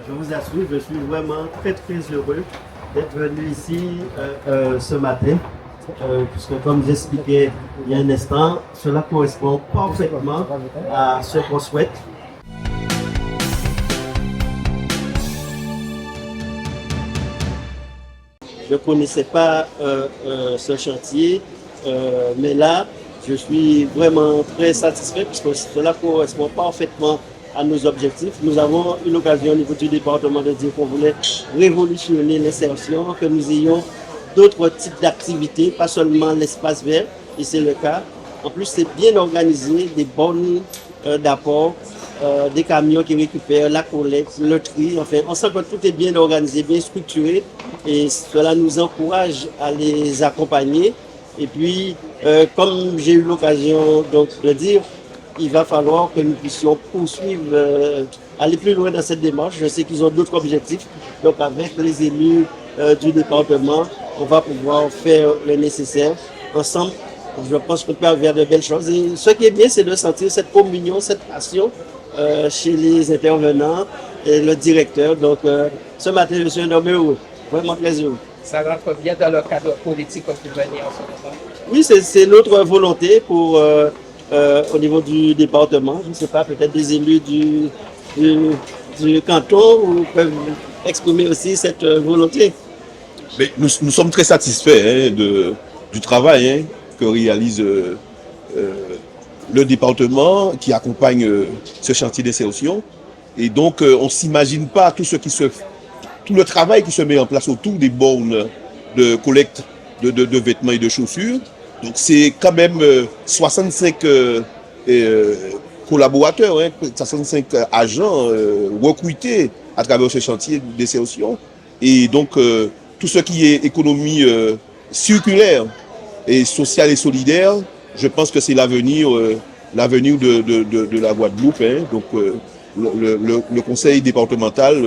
je vous assure, je suis vraiment très très heureux d'être venu ici ce matin, puisque comme j'expliquais il y a un instant, cela correspond parfaitement à ce qu'on souhaite. Je ne connaissais pas ce chantier, mais là, je suis vraiment très satisfait puisque cela correspond parfaitement à nos objectifs. Nous avons eu l'occasion au niveau du département de dire qu'on voulait révolutionner l'insertion, que nous ayons d'autres types d'activités, pas seulement l'espace vert, et c'est le cas. En plus, c'est bien organisé, des bornes d'apport, des camions qui récupèrent la collecte, le tri. Enfin, on sent que tout est bien organisé, bien structuré, et cela nous encourage à les accompagner. Et puis, comme j'ai eu l'occasion donc de dire, il va falloir que nous puissions poursuivre, aller plus loin dans cette démarche. Je sais qu'ils ont d'autres objectifs. Donc, avec les élus du département, on va pouvoir faire le nécessaire. Ensemble, je pense qu'on peut faire de belles choses. Et ce qui est bien, c'est de sentir cette communion, cette passion chez les intervenants et le directeur. Donc, ce matin, je suis un homme heureux, vraiment très heureux. Ça rentre bien dans le cadre politique que vous menez en ce moment. Oui, c'est notre volonté pour, au niveau du département. Je ne sais pas, peut-être des élus du canton peuvent exprimer aussi cette volonté. Mais nous sommes très satisfaits du travail que réalise le département qui accompagne ce chantier d'insertion. Et donc, on ne s'imagine pas tout le travail qui se met en place autour des bornes de collecte de vêtements et de chaussures. Donc c'est quand même 65 collaborateurs, 65 agents recrutés à travers ce chantier d'insertion. Et donc tout ce qui est économie circulaire et sociale et solidaire, je pense que c'est l'avenir de la Guadeloupe. Donc le conseil départemental,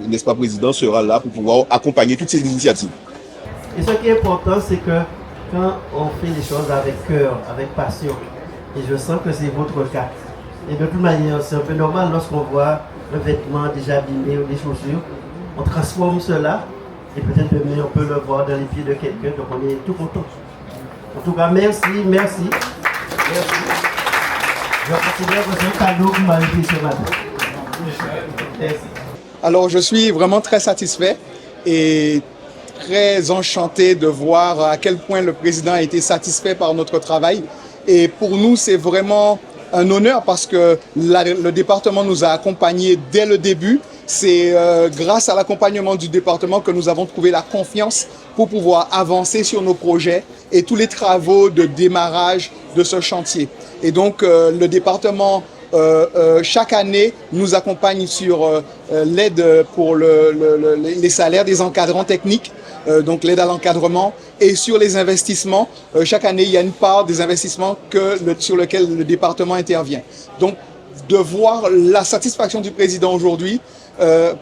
n'est-ce pas, président, sera là pour pouvoir accompagner toutes ces initiatives. Et ce qui est important, c'est que quand on fait les choses avec cœur, avec passion, et je sens que c'est votre cas. Et de toute manière, c'est un peu normal lorsqu'on voit un vêtement déjà abîmé ou des chaussures, on transforme cela, et peut-être demain on peut le voir dans les pieds de quelqu'un, donc on est tout content. En tout cas, merci. Merci. Je considère que c'est un cadeau que vous m'avez fait ce matin. Merci. Alors, je suis vraiment très satisfait et très enchanté de voir à quel point le président a été satisfait par notre travail. Et pour nous, c'est vraiment un honneur parce que le département nous a accompagnés dès le début. C'est grâce à l'accompagnement du département que nous avons trouvé la confiance pour pouvoir avancer sur nos projets et tous les travaux de démarrage de ce chantier. Et donc, le département, chaque année, nous accompagne sur l'aide pour les salaires des encadrants techniques, donc l'aide à l'encadrement, et sur les investissements. Chaque année, il y a une part des investissements sur lesquels le département intervient. Donc, de voir la satisfaction du président aujourd'hui,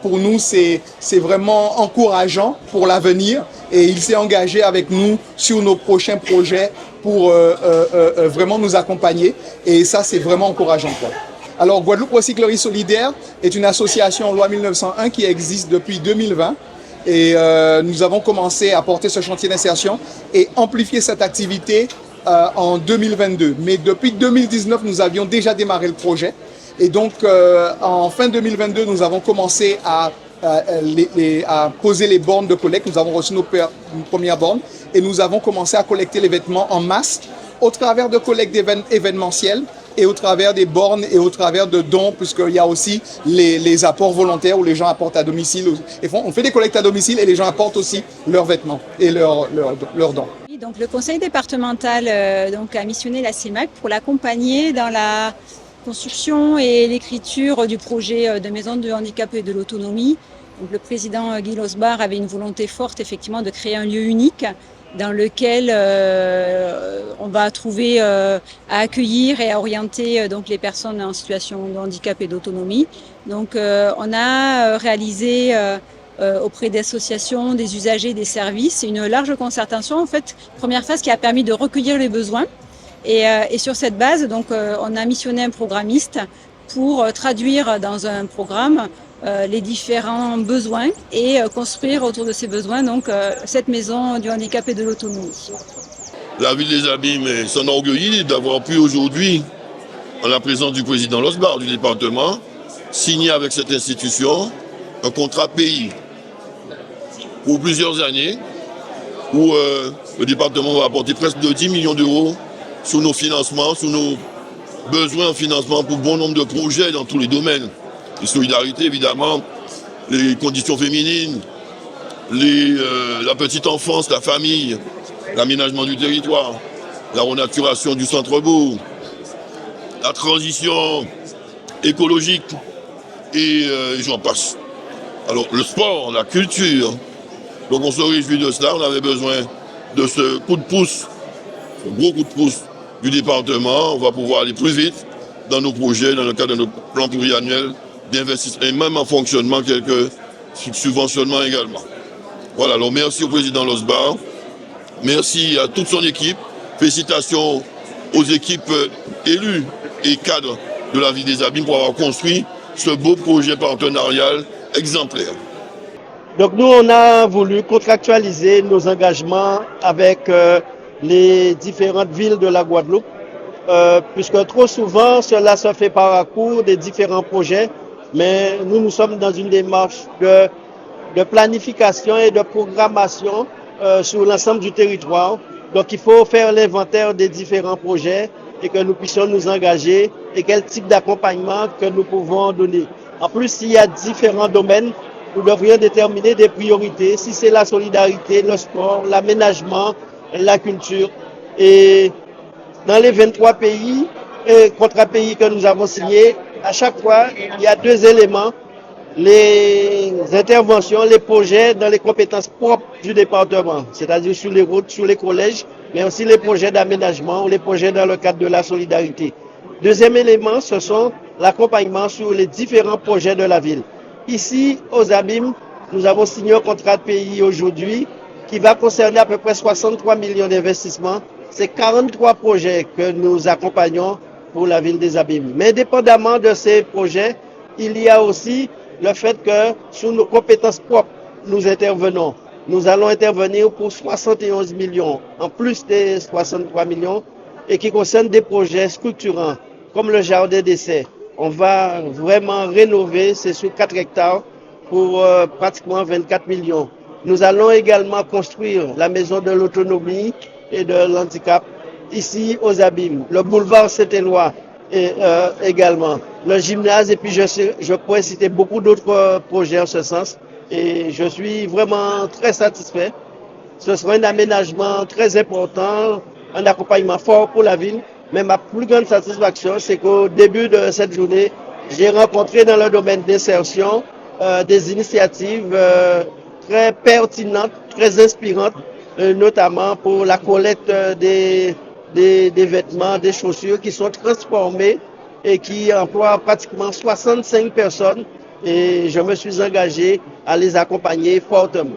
pour nous, c'est vraiment encourageant pour l'avenir, et il s'est engagé avec nous sur nos prochains projets pour vraiment nous accompagner, et ça, c'est vraiment encourageant, quoi. Alors, Guadeloupe Recyclerie Solidaire est une association loi 1901 qui existe depuis 2020, et nous avons commencé à porter ce chantier d'insertion et amplifier cette activité en 2022. Mais depuis 2019, nous avions déjà démarré le projet. Et donc, en fin 2022, nous avons commencé à poser les bornes de collecte. Nous avons reçu nos premières bornes et nous avons commencé à collecter les vêtements en masse au travers de collectes événementielles et au travers des bornes et au travers de dons, puisqu'il y a aussi les apports volontaires où les gens apportent à domicile. On fait des collectes à domicile et les gens apportent aussi leurs vêtements et leurs dons. Donc, le conseil départemental a missionné la CIMAC pour l'accompagner dans la construction et l'écriture du projet de maison de handicap et de l'autonomie. Donc, le président Guy Losbar avait une volonté forte effectivement de créer un lieu unique dans lequel on va trouver à accueillir et à orienter donc les personnes en situation de handicap et d'autonomie. Donc on a réalisé auprès d'associations, des usagers, des services, une large concertation en fait, première phase qui a permis de recueillir les besoins. Et sur cette base, donc, on a missionné un programmiste pour traduire dans un programme les différents besoins et construire autour de ces besoins donc cette maison du handicap et de l'autonomie. La ville des Abîmes s'enorgueillit d'avoir pu aujourd'hui, en la présence du président Losbar du département, signer avec cette institution un contrat pays pour plusieurs années où le département va apporter presque de 10 millions d'euros sur nos financements, sur nos besoins en financement pour bon nombre de projets dans tous les domaines. Les solidarités, évidemment, les conditions féminines, la petite enfance, la famille, l'aménagement du territoire, la renaturation du centre-bourg, la transition écologique et j'en passe. Alors le sport, la culture, donc on se réjouit de cela, on avait besoin de ce coup de pouce, ce gros coup de pouce du département, on va pouvoir aller plus vite dans nos projets, dans le cadre de notre plan pluriannuel d'investissement et même en fonctionnement, quelques subventionnements également. Voilà, alors merci au président Losbar, merci à toute son équipe, félicitations aux équipes élues et cadres de la ville des Abîmes pour avoir construit ce beau projet partenarial exemplaire. Donc nous, on a voulu contractualiser nos engagements avec les différentes villes de la Guadeloupe, puisque trop souvent, cela se fait par rapport des différents projets, mais nous sommes dans une démarche de planification et de programmation sur l'ensemble du territoire. Donc il faut faire l'inventaire des différents projets et que nous puissions nous engager et quel type d'accompagnement que nous pouvons donner. En plus, il y a différents domaines, nous devrions déterminer des priorités, si c'est la solidarité, le sport, l'aménagement, la culture. Et dans les 23 pays et contrats pays que nous avons signés, à chaque fois, il y a deux éléments, les interventions, les projets dans les compétences propres du département, c'est-à-dire sur les routes, sur les collèges, mais aussi les projets d'aménagement ou les projets dans le cadre de la solidarité. Deuxième élément, ce sont l'accompagnement sur les différents projets de la ville. Ici, aux Abîmes, nous avons signé un contrat de pays aujourd'hui qui va concerner à peu près 63 millions d'investissements. C'est 43 projets que nous accompagnons pour la ville des Abîmes. Mais indépendamment de ces projets, il y a aussi le fait que sur nos compétences propres, nous intervenons. Nous allons intervenir pour 71 millions, en plus des 63 millions, et qui concernent des projets structurants, comme le jardin d'essai. On va vraiment rénover, c'est sur 4 hectares, pour pratiquement 24 millions. Nous allons également construire la maison de l'autonomie et de l'handicap, ici aux Abîmes. Le boulevard Saint-Éloi également. Le gymnase, et puis je pourrais citer beaucoup d'autres projets en ce sens. Et je suis vraiment très satisfait. Ce sera un aménagement très important, un accompagnement fort pour la ville. Mais ma plus grande satisfaction, c'est qu'au début de cette journée, j'ai rencontré dans le domaine d'insertion des initiatives très pertinentes, très inspirantes, notamment pour la collecte des vêtements, des chaussures qui sont transformés et qui emploient pratiquement 65 personnes. Et je me suis engagé à les accompagner fortement.